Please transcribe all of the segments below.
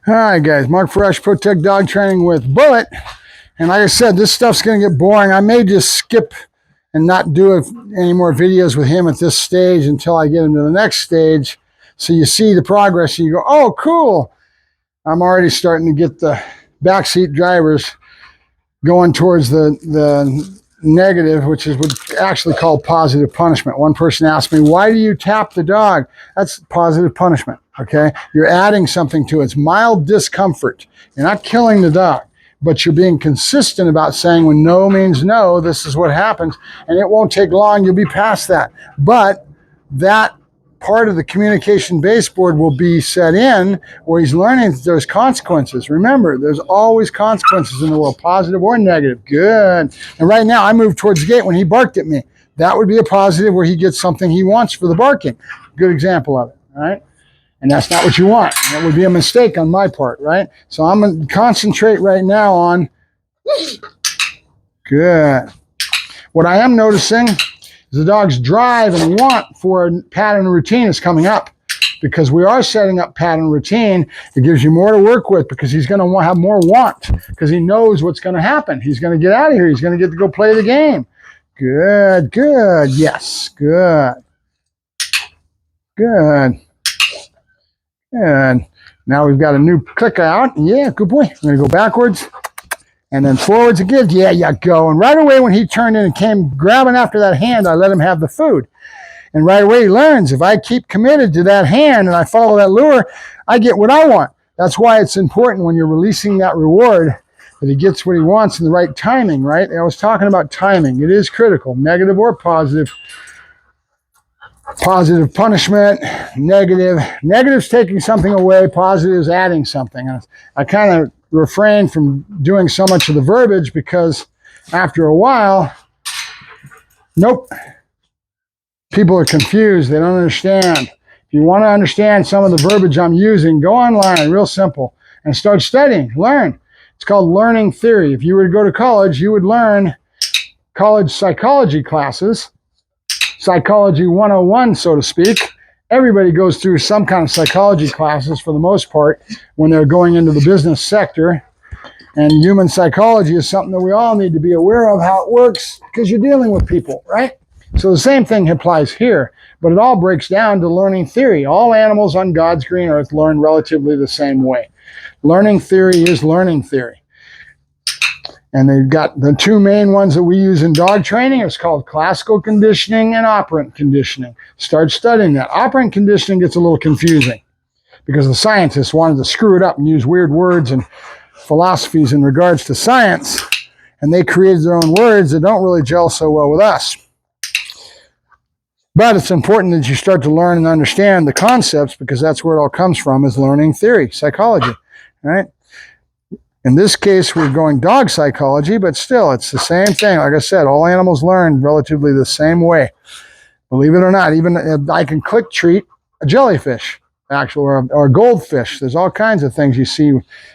Hi guys, Mark Ferrasci, Protect Dog Training with Bullet. And like I said, this stuff's going to get boring. I may just skip and not do any more videos with him at this stage until I get him to the next stage. So you see the progress and you go, oh, cool. I'm already starting to get the backseat drivers going towards the negative, which is what's actually called positive punishment. One person asked me, why do you tap the dog? That's positive punishment, okay? You're adding something to it. It's mild discomfort. You're not killing the dog, but you're being consistent about saying when no means no, this is what happens, and it won't take long. You'll be past that. But that part of the communication baseboard will be set in where he's learning that there's consequences. Remember, there's always consequences in the world, positive or negative. Good. And right now I moved towards the gate when he barked at me. That would be a positive where he gets something he wants for the barking. Good example of it, all right? And that's not what you want. That would be a mistake on my part, right? So I'm going to concentrate right now on good. What I am noticing the dog's drive and want for a pattern routine is coming up because we are setting up pattern routine. It gives you more to work with because he's going to have more want because he knows what's going to happen. He's going to get out of here. He's going to get to go play the game. Good, good. Yes, good. Good. Good. Now we've got a new clicker out. Yeah, good boy. I'm going to go backwards. And then forwards again. Yeah, yeah, go. And right away when he turned in and came grabbing after that hand, I let him have the food. And right away he learns, if I keep committed to that hand and I follow that lure, I get what I want. That's why it's important when you're releasing that reward that he gets what he wants in the right timing, right? I was talking about timing. It is critical, negative or positive. Positive punishment, negative. Negative's taking something away, positive is adding something. I kind of refrain from doing so much of the verbiage because after a while, nope, people are confused. They don't understand. If you want to understand some of the verbiage I'm using, go online, real simple, and start studying, learn. It's called learning theory. If you were to go to college, you would learn college psychology classes, Psychology 101, so to speak. Everybody goes through some kind of psychology classes for the most part when they're going into the business sector. And human psychology is something that we all need to be aware of how it works because you're dealing with people, right? So the same thing applies here, but it all breaks down to learning theory. All animals on God's green earth learn relatively the same way. Learning theory is learning theory. And they've got the two main ones that we use in dog training. It's called classical conditioning and operant conditioning. Start studying that. Operant conditioning gets a little confusing because the scientists wanted to screw it up and use weird words and philosophies in regards to science. And they created their own words that don't really gel so well with us. But it's important that you start to learn and understand the concepts because that's where it all comes from, is learning theory, psychology, right? In this case, we're going dog psychology, but still, it's the same thing. Like I said, all animals learn relatively the same way. Believe it or not, even I can click treat a jellyfish, actually, or a goldfish. There's all kinds of things you see.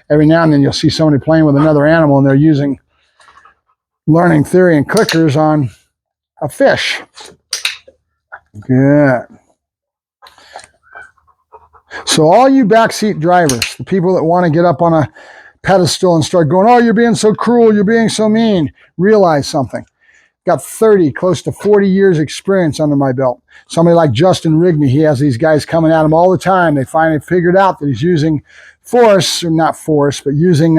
Every now and then you'll see somebody playing with another animal, and they're using learning theory and clickers on a fish. Good. So all you backseat drivers, the people that want to get up on a pedestal and start going, oh, you're being so cruel, you're being so mean, realize something. Got 30, close to 40 years experience under my belt. Somebody like Justin Rigney, he has these guys coming at him all the time. They finally figured out that he's using force, or not force, but using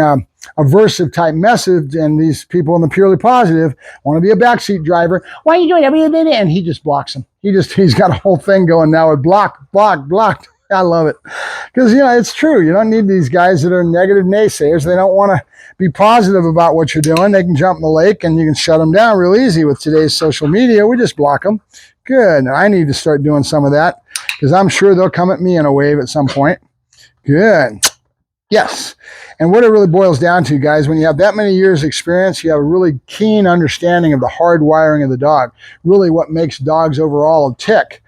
aversive type message, and these people in the purely positive want to be a backseat driver. Why are you doing that? And he just blocks them. He's got a whole thing going now with blocked. I love it. Because, it's true. You don't need these guys that are negative naysayers. They don't want to be positive about what you're doing. They can jump in the lake and you can shut them down real easy with today's social media. We just block them. Good. I need to start doing some of that because I'm sure they'll come at me in a wave at some point. Good. Yes. And what it really boils down to, guys, when you have that many years experience, you have a really keen understanding of the hardwiring of the dog, really what makes dogs overall tick.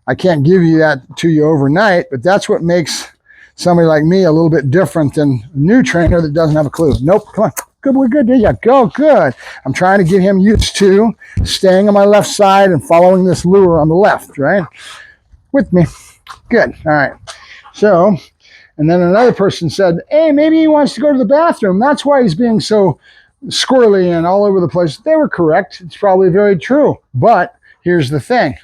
I can't give you that to you overnight, but that's what makes somebody like me a little bit different than a new trainer that doesn't have a clue. Nope, come on. Good, we're good. There you go, good. I'm trying to get him used to staying on my left side and following this lure on the left, right? With me. Good, all right. So And then another person said, hey, maybe he wants to go to the bathroom. That's why he's being so squirrely and all over the place. They were correct. It's probably very true. But here's the thing.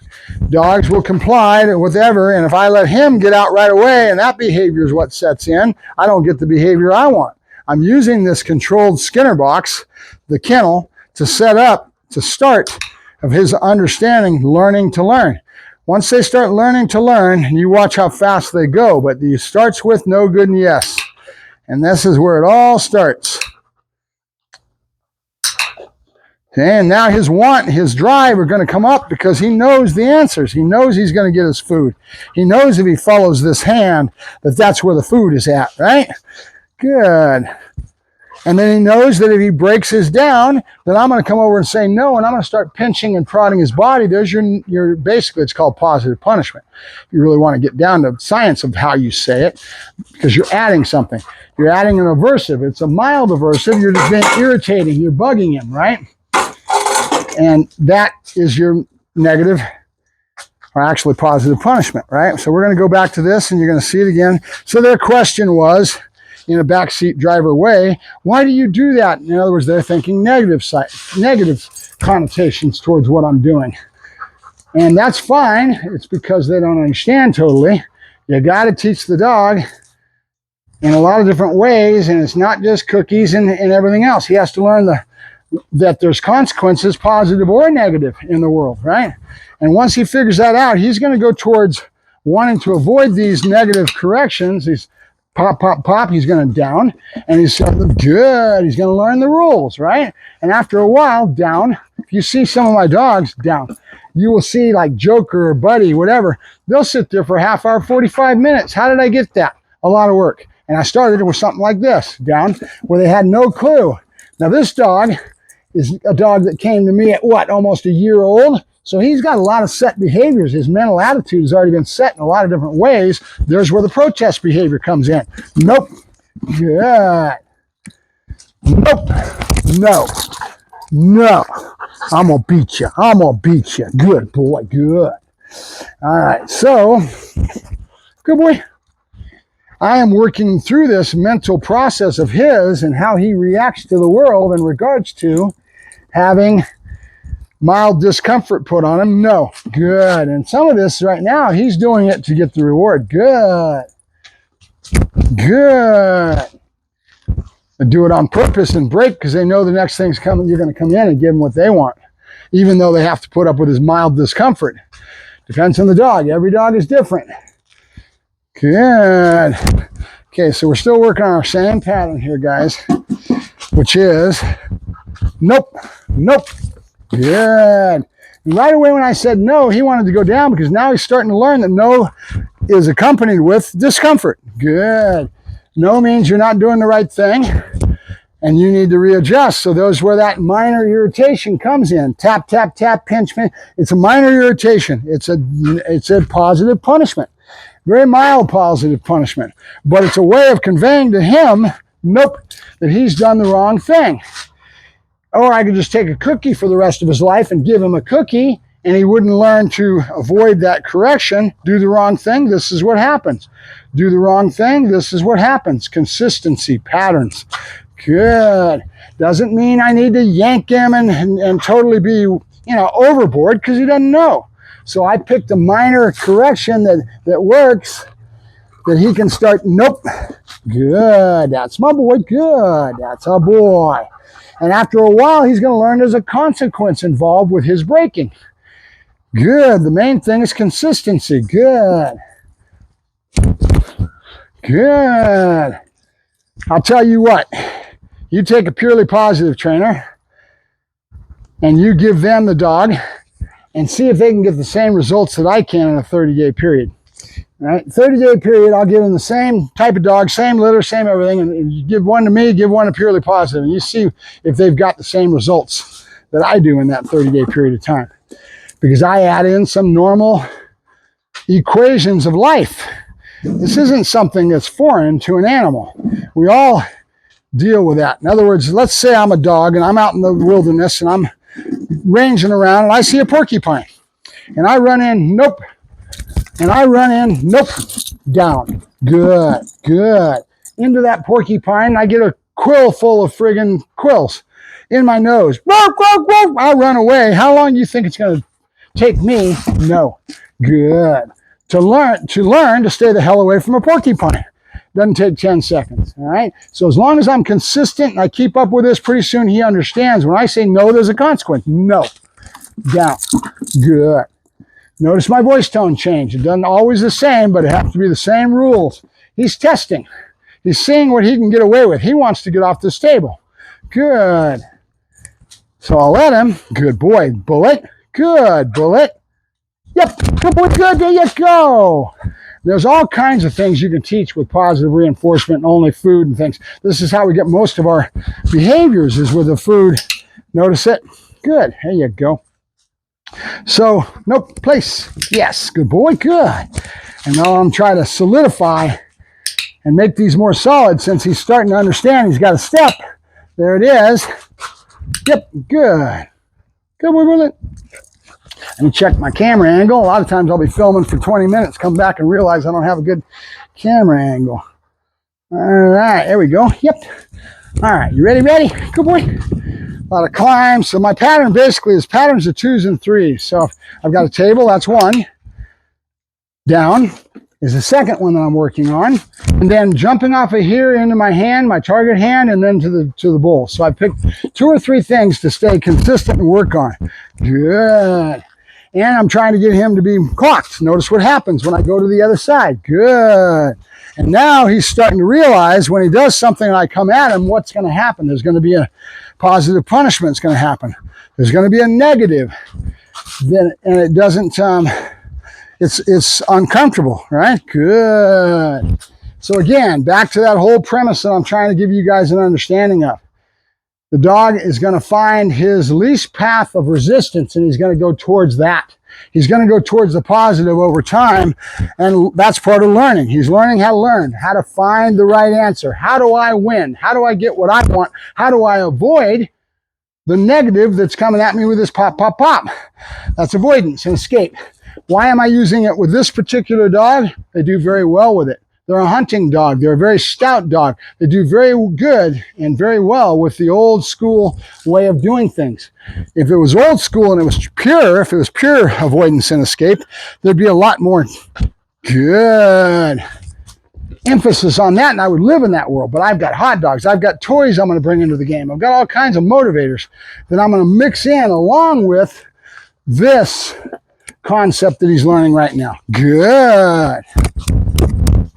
Dogs will comply to whatever, and if I let him get out right away and that behavior is what sets in, I don't get the behavior I want. I'm using this controlled Skinner box, the kennel, to set up, to start of his understanding, learning to learn. Once they start learning to learn, you watch how fast they go, but it starts with no, good, and yes. And this is where it all starts. And now his want, his drive are going to come up because he knows the answers. He knows he's going to get his food. He knows if he follows this hand that that's where the food is at, right? Good. And then he knows that if he breaks his down, then I'm going to come over and say no, and I'm going to start pinching and prodding his body. There's your basically, it's called positive punishment. If you really want to get down to science of how you say it, because you're adding something. You're adding an aversive. It's a mild aversive. You're just being irritating. You're bugging him, right? And that is your negative, or actually positive punishment, right? So we're going to go back to this, and you're going to see it again. So their question was, in a backseat driver way, why do you do that? In other words, they're thinking negative connotations towards what I'm doing. And that's fine. It's because they don't understand totally. You got to teach the dog in a lot of different ways, and it's not just cookies and everything else. He has to learn that there's consequences, positive or negative, in the world, right? And once he figures that out, he's going to go towards wanting to avoid these negative corrections, these pop, pop, pop, he's going to down, and he's good. He's going to learn the rules, right? And after a while, down. If you see some of my dogs, down. You will see like Joker or Buddy, whatever. They'll sit there for a half hour, 45 minutes. How did I get that? A lot of work. And I started with something like this, down, where they had no clue. Now this dog is a dog that came to me at what, almost a year old? So he's got a lot of set behaviors. His mental attitude has already been set in a lot of different ways. There's where the protest behavior comes in. Nope. Good. Nope. No. No. I'm going to beat you. I'm going to beat you. Good boy. Good. All right. So, good boy. I am working through this mental process of his and how he reacts to the world in regards to having mild discomfort put on him. No. Good. And some of this right now, he's doing it to get the reward. Good. Good. They do it on purpose and break because they know the next thing's coming. You're going to come in and give them what they want, even though they have to put up with his mild discomfort. Depends on the dog. Every dog is different. Good. Okay, so we're still working on our same pattern here, guys, which is nope, nope. Good. And right away when I said no, he wanted to go down because now he's starting to learn that no is accompanied with discomfort. Good. No means you're not doing the right thing and you need to readjust. So those where that minor irritation comes in. Tap, tap, tap, pinch, pinch. It's a minor irritation. It's a positive punishment. Very mild positive punishment. But it's a way of conveying to him, nope, that he's done the wrong thing. Or I could just take a cookie for the rest of his life and give him a cookie, and he wouldn't learn to avoid that correction. Do the wrong thing, this is what happens. Do the wrong thing, this is what happens. Consistency, patterns. Good. Doesn't mean I need to yank him and totally be, overboard, because he doesn't know. So I picked a minor correction that works, that he can start, nope. Good. That's my boy. Good. That's our boy. And after a while, he's going to learn there's a consequence involved with his breaking. Good. The main thing is consistency. Good. Good. I'll tell you what. You take a purely positive trainer and you give them the dog and see if they can get the same results that I can in a 30-day period. All right, 30-day period, I'll give them the same type of dog, same litter, same everything, and you give one to me, give one to purely positive, and you see if they've got the same results that I do in that 30-day period of time. Because I add in some normal equations of life. This isn't something that's foreign to an animal. We all deal with that. In other words, let's say I'm a dog and I'm out in the wilderness and I'm ranging around and I see a porcupine. And I run in, nope. And I run in, nope, down. Good, good. Into that porcupine, I get a quill full of friggin' quills in my nose. I run away. How long do you think it's going to take me? No. Good. To learn to stay the hell away from a porcupine. Doesn't take 10 seconds. All right. So as long as I'm consistent and I keep up with this, pretty soon he understands. When I say no, there's a consequence. No. Down. Good. Notice my voice tone change. It doesn't always the same, but it has to be the same rules. He's testing. He's seeing what he can get away with. He wants to get off this table. Good. So I'll let him. Good boy. Bullet. Good. Bullet. Yep. Good boy. Good. There you go. There's all kinds of things you can teach with positive reinforcement and only food and things. This is how we get most of our behaviors is with the food. Notice it. Good. There you go. So, nope, place. Yes, good boy, good. And now I'm trying to solidify and make these more solid since he's starting to understand he's got a step. There it is. Yep, good. Good boy, Bullet. Let me check my camera angle. A lot of times I'll be filming for 20 minutes, come back and realize I don't have a good camera angle. All right, there we go. Yep. All right, you ready? Ready? Good boy. A lot of climbs. So my pattern basically is patterns of 2s and 3s. So I've got a table, that's one. Down is the second one that I'm working on. And then jumping off of here into my hand, my target hand, and then to the bowl. So I picked 2 or 3 things to stay consistent and work on. Good. And I'm trying to get him to be clocked. Notice what happens when I go to the other side. Good. And now he's starting to realize when he does something and I come at him, what's going to happen? There's going to be a positive punishment that's going to happen. There's going to be a negative. Then, and it doesn't, it's uncomfortable, right? Good. So again, back to that whole premise that I'm trying to give you guys an understanding of. The dog is going to find his least path of resistance and he's going to go towards that. He's going to go towards the positive over time, and that's part of learning. He's learning how to learn, how to find the right answer. How do I win? How do I get what I want? How do I avoid the negative that's coming at me with this pop, pop, pop? That's avoidance and escape. Why am I using it with this particular dog? They do very well with it. They're a hunting dog. They're a very stout dog. They do very good and very well with the old school way of doing things. If it was old school and it was pure, if it was pure avoidance and escape, there'd be a lot more good emphasis on that, and I would live in that world. But I've got hot dogs. I've got toys I'm going to bring into the game. I've got all kinds of motivators that I'm going to mix in along with this concept that he's learning right now. Good.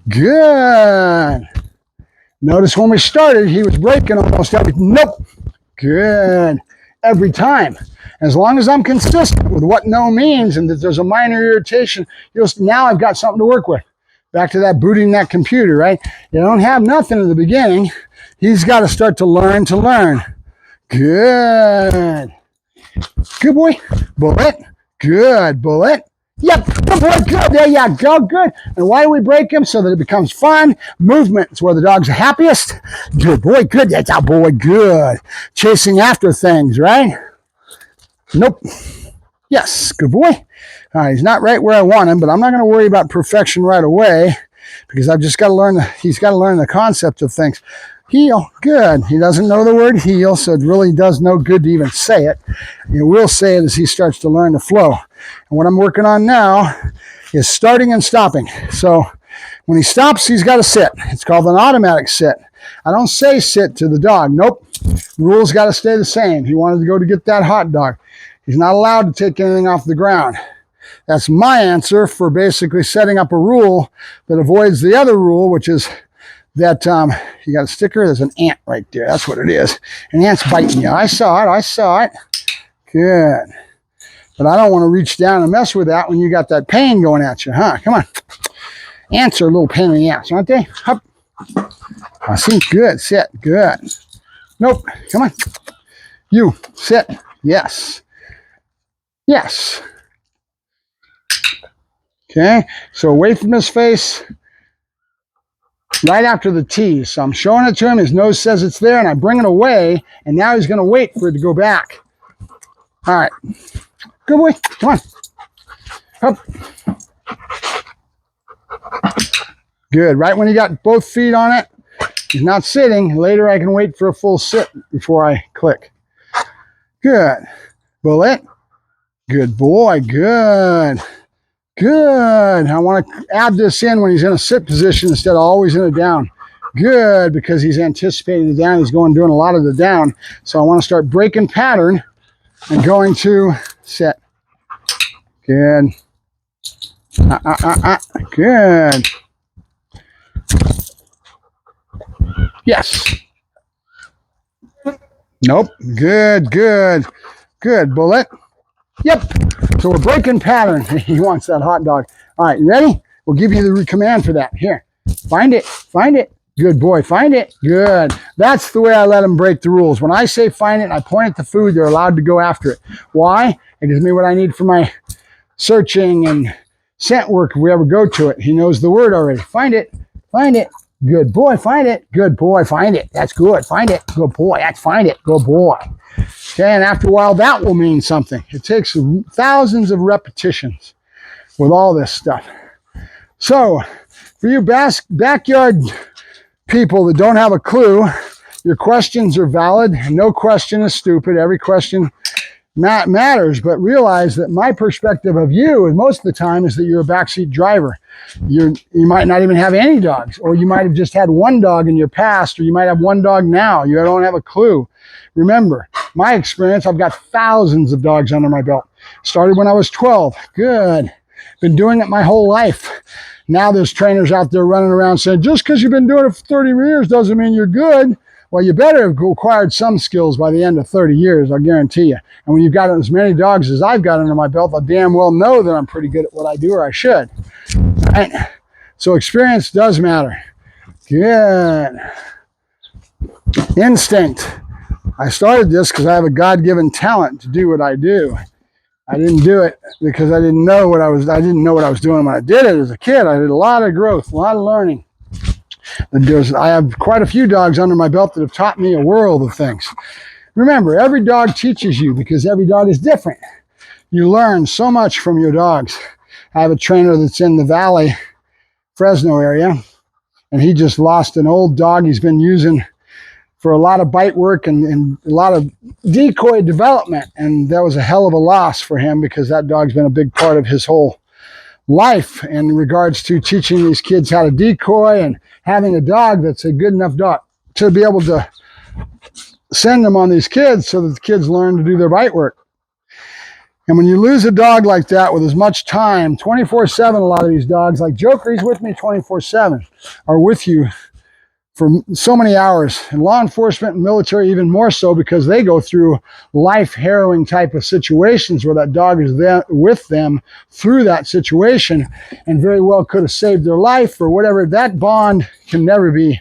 Good. Notice when we started, he was breaking almost everything. Nope. Good. Every time. As long as I'm consistent with what no means and that there's a minor irritation, now I've got something to work with. Back to that booting that computer, right? You don't have nothing in the beginning. He's got to start to learn to learn. Good. Good boy. Bullet. Good. Bullet. Yep, good boy, good, there you go, good. And why do we break them? So that it becomes fun. Movement is where the dogs are happiest. Good boy, good, that's our boy, good. Chasing after things, right? Nope. Yes, good boy. All right, he's not right where I want him, but I'm not going to worry about perfection right away because I've just got to learn, he's got to learn the concept of things. Heel, good. He doesn't know the word heel, so it really does no good to even say it. You will say it as he starts to learn the flow. And what I'm working on now is starting and stopping. So when he stops, he's got to sit. It's called an automatic sit. I don't say sit to the dog. Nope. Rules got to stay the same. He wanted to go to get that hot dog. He's not allowed to take anything off the ground. That's my answer for basically setting up a rule that avoids the other rule, which is that you got a sticker. There's an ant right there. That's what it is. An ant's biting you. I saw it. I saw it. Good. But I don't want to reach down and mess with that when you got that pain going at you, huh? Come on. Ants are a little pain in the ass, aren't they? Up. I see. Good. Sit. Good. Nope. Come on. You. Sit. Yes. Yes. Okay. So away from his face. Right after the tease. So I'm showing it to him. His nose says it's there, and I bring it away, and now he's going to wait for it to go back. All right. Good boy. Come on. Up. Good. Right when you got both feet on it, he's not sitting. Later I can wait for a full sit before I click. Good. Bullet. Good boy. Good. Good. I want to add this in when he's in a sit position instead of always in a down. Good, because he's anticipating the down. He's doing a lot of the down. So I want to start breaking pattern and going to sit. Good. Good. Yes. Nope. Good, good, good. Bullet. Yep. So we're breaking pattern. He wants that hot dog. All right, you ready? We'll give you the command for that. Here. Find it. Find it. Good boy. Find it. Good. That's the way I let them break the rules. When I say find it, I point at the food, they're allowed to go after it. Why? It gives me what I need for my searching and scent work if we ever go to it. He knows the word already. Find it. Find it. Good boy. Find it. Good boy. Find it. That's good. Find it. Good boy. That's find it. Good boy. Okay, and after a while, that will mean something. It takes thousands of repetitions with all this stuff. So, for you backyard people that don't have a clue, your questions are valid. No question is stupid. Every question matters, but realize that my perspective of you, and most of the time, is that you're a backseat driver. You might not even have any dogs, or you might have just had one dog in your past, or you might have one dog now. You don't have a clue. Remember, my experience, I've got thousands of dogs under my belt. Started when I was 12. Good. Been doing it my whole life. Now there's trainers out there running around saying, just because you've been doing it for 30 years doesn't mean you're good. Well, you better have acquired some skills by the end of 30 years, I'll guarantee you. And when you've got as many dogs as I've got under my belt, I damn well know that I'm pretty good at what I do, or I should. Right? So experience does matter. Good. Instinct. I started this because I have a God-given talent to do what I do. I didn't do it because I didn't know what I was doing when I did it as a kid. I did a lot of growth, a lot of learning. I have quite a few dogs under my belt that have taught me a world of things. Remember, every dog teaches you because every dog is different. You learn so much from your dogs. I have a trainer that's in the Valley, Fresno area, and he just lost an old dog he's been using for a lot of bite work and a lot of decoy development. And that was a hell of a loss for him because that dog's been a big part of his whole life in regards to teaching these kids how to decoy and having a dog that's a good enough dog to be able to send them on these kids so that the kids learn to do their bite work. And when you lose a dog like that with as much time, 24/7, a lot of these dogs, like Joker, he's with me 24/7, are with you for so many hours. And law enforcement and military even more so, because they go through life harrowing type of situations where that dog is there with them through that situation and very well could have saved their life or whatever. That bond can never be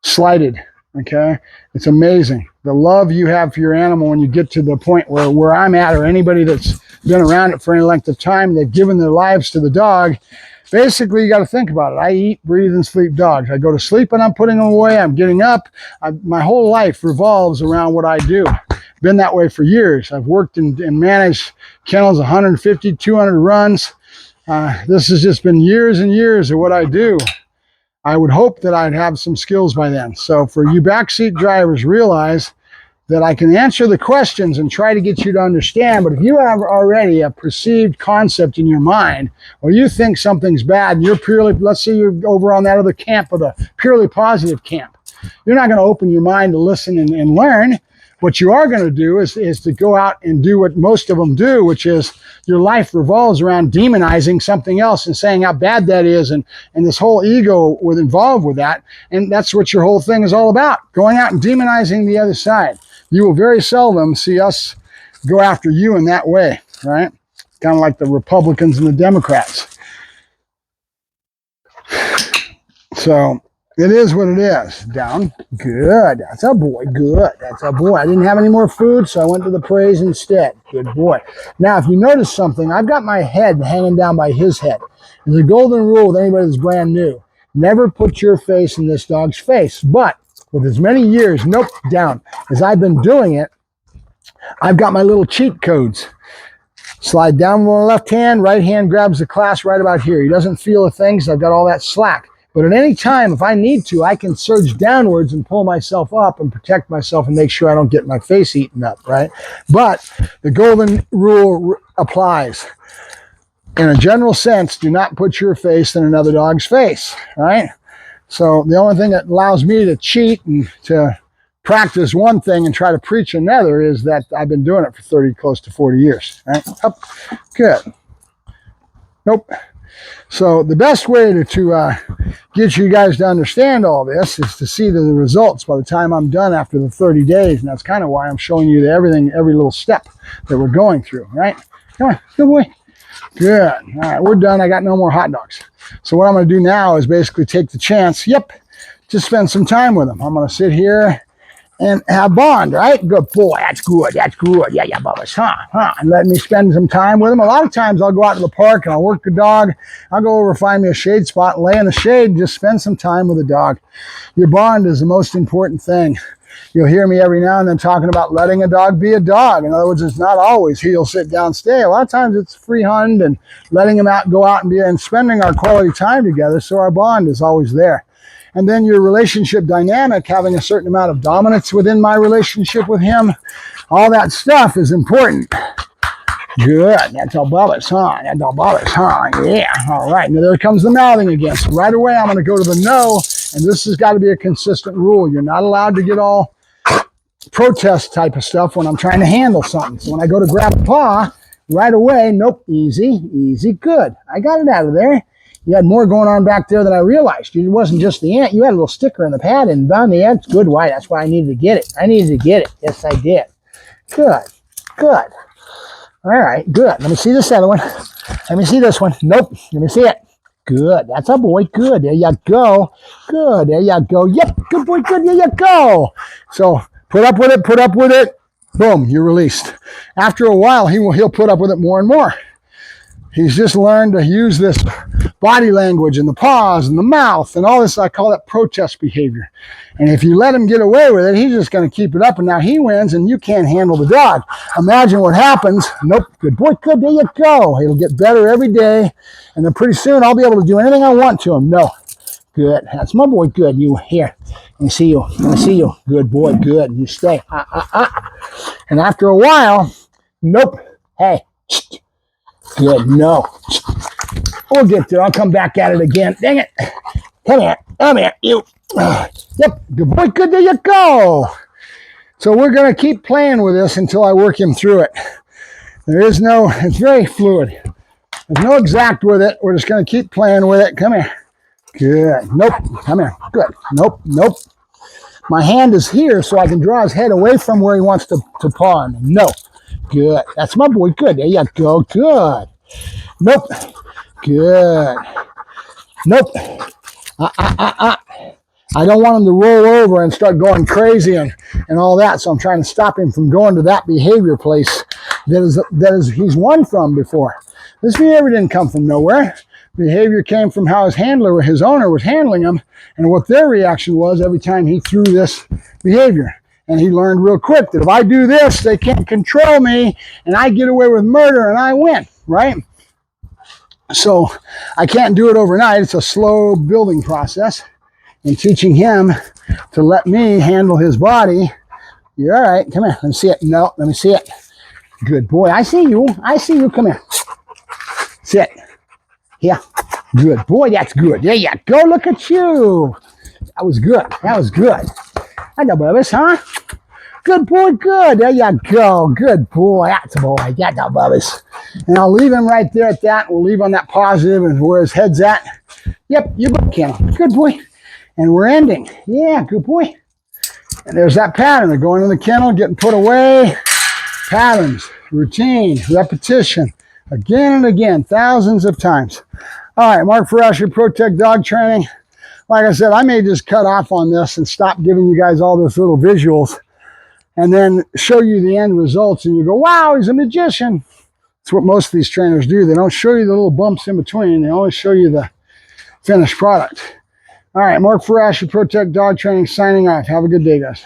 slighted. Okay, it's amazing the love you have for your animal when you get to the point where I'm at, or anybody that's been around it for any length of time, they've given their lives to the dog. Basically, you got to think about it. I eat, breathe, and sleep dogs. I go to sleep and I'm putting them away. I'm getting up. My whole life revolves around what I do. Been that way for years. I've worked and managed kennels, 150, 200 runs. This has just been years and years of what I do. I would hope that I'd have some skills by then. So for you backseat drivers, realize that I can answer the questions and try to get you to understand. But if you have already a perceived concept in your mind, or you think something's bad, and you're purely, let's say you're over on that other camp, or the purely positive camp, you're not going to open your mind to listen and learn. What you are going to do is to go out and do what most of them do, which is your life revolves around demonizing something else and saying how bad that is, and this whole ego was involved with that. And that's what your whole thing is all about, going out and demonizing the other side. You will very seldom see us go after you in that way, right? Kind of like the Republicans and the Democrats. So it is what it is. Down. Good. That's a boy. Good. That's a boy. I didn't have any more food, so I went to the praise instead. Good boy. Now, if you notice something, I've got my head hanging down by his head. There's a golden rule with anybody that's brand new. Never put your face in this dog's face. But with as many years, down, as I've been doing it, I've got my little cheat codes. Slide down with my left hand, right hand grabs the clasp right about here. He doesn't feel a thing because I've got all that slack. But at any time, if I need to, I can surge downwards and pull myself up and protect myself and make sure I don't get my face eaten up, right? But the golden rule applies. In a general sense, do not put your face in another dog's face, right? So the only thing that allows me to cheat and to practice one thing and try to preach another is that I've been doing it for 30, close to 40 years, right? Up, good. Nope. So the best way to get you guys to understand all this is to see the results by the time I'm done after the 30 days. And that's kind of why I'm showing you everything, every little step that we're going through, right? Come on, good boy. Good. All right, we're done. I got no more hot dogs. So what I'm going to do now is basically take the chance, to spend some time with him. I'm going to sit here and have bond, right? Good boy. That's good. That's good. Yeah, Bubba's, huh? And let me spend some time with him. A lot of times I'll go out to the park and I'll work the dog. I'll go over, find me a shade spot and lay in the shade and just spend some time with the dog. Your bond is the most important thing. You'll hear me every now and then talking about letting a dog be a dog. In other words, it's not always he'll sit down, stay. A lot of times it's free hunt and letting him go out and spending our quality time together so our bond is always there. And then your relationship dynamic, having a certain amount of dominance within my relationship with him, all that stuff is important. Good. That's all Bubba's, huh? That's all Bubba's, huh? Yeah. All right. Now there comes the mouthing again. So right away, I'm going to go to the no. And this has got to be a consistent rule. You're not allowed to get all protest type of stuff when I'm trying to handle something. So when I go to grab a paw, right away, nope, easy, easy, good. I got it out of there. You had more going on back there than I realized. It wasn't just the ant. You had a little sticker in the pad and down the ant. Good. Why? That's why I needed to get it. I needed to get it. Yes, I did. Good. Good. All right. Good. Let me see this other one. Let me see this one. Nope. Let me see it. Good. That's a boy. Good. There you go. Good. There you go. Yep. Good boy. Good. There you go. So put up with it. Put up with it. Boom. You're released. After a while, he'll put up with it more and more. He's just learned to use this body language and the paws and the mouth and all this. I call that protest behavior. And if you let him get away with it, he's just going to keep it up. And now he wins and you can't handle the dog. Imagine what happens. Nope. Good boy. Good. There you go. It'll get better every day. And then pretty soon I'll be able to do anything I want to him. No. Good. That's my boy. Good. You here. Let me see you. Let me see you. Good boy. Good. You stay. And after a while, nope. Hey. Good. No. We'll get there. I'll come back at it again. Dang it. Come here. Come here. You. Yep. Good boy. Good. There you go. So we're going to keep playing with this until I work him through it. There is no, it's very fluid. There's no exact with it. We're just going to keep playing with it. Come here. Good. Nope. Come here. Good. Nope. Nope. My hand is here so I can draw his head away from where he wants to paw him. No. Good. That's my boy. Good. There you go. Good. Nope. Good. Nope. I don't want him to roll over and start going crazy and all that. So I'm trying to stop him from going to that behavior place that is he's won from before. This behavior didn't come from nowhere. Behavior came from how his owner was handling him and what their reaction was every time he threw this behavior. And he learned real quick that if I do this, they can't control me and I get away with murder and I win, right? So I can't do it overnight. It's a slow building process. And teaching him to let me handle his body. You're all right. Come here. Let me see it. No, let me see it. Good boy. I see you. I see you. Come here. Sit. Yeah. Good boy. That's good. There you go. Look at you. That was good. That was good. I know, Bubba's, huh? Good boy. Good. There you go. Good boy. That's a boy. That's a Bubba's. And I'll leave him right there at that. We'll leave on that positive and where his head's at. Yep. You go, Kennel. Good boy. And we're ending. Yeah, good boy. And there's that pattern of going in the kennel, getting put away. Patterns, routine, repetition, again and again, thousands of times. All right, Mark Ferrasci, Protect Dog Training. Like I said, I may just cut off on this and stop giving you guys all those little visuals and then show you the end results. And you go, wow, he's a magician. That's what most of these trainers do. They don't show you the little bumps in between. They only show you the finished product. All right, Mark Ferrasci, Protect Dog Training, signing off. Have a good day, guys.